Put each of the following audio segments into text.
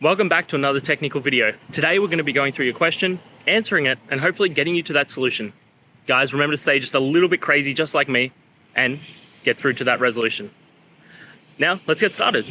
Welcome back to another technical video. Today we're going to be going through your question, answering it, and hopefully getting you to that solution. Guys, remember to stay just a little bit crazy just like me and get through to that resolution. Now, let's get started.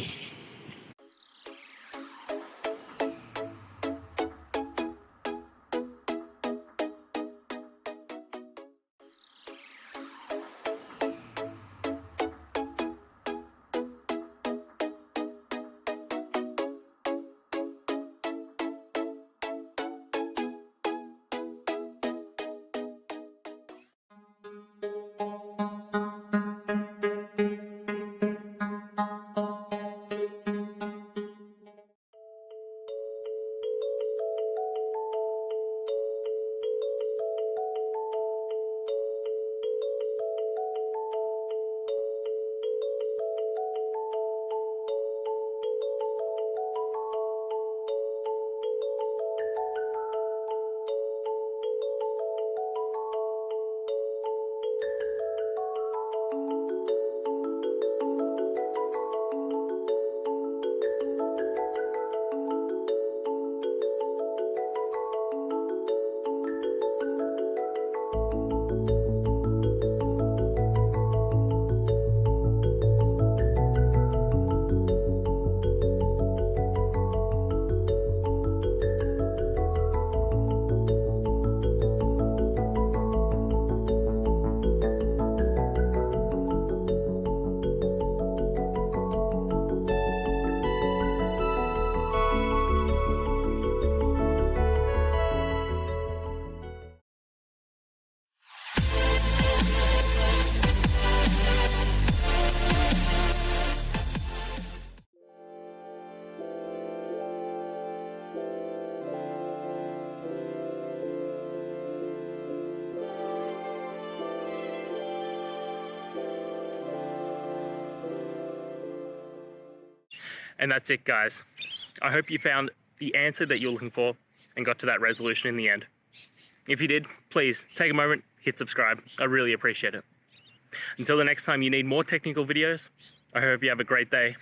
And that's it, guys. I hope you found the answer that you're looking for and got to that resolution in the end. If you did, please take a moment, hit subscribe. I really appreciate it. Until the next time you need more technical videos, I hope you have a great day.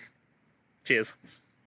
Cheers.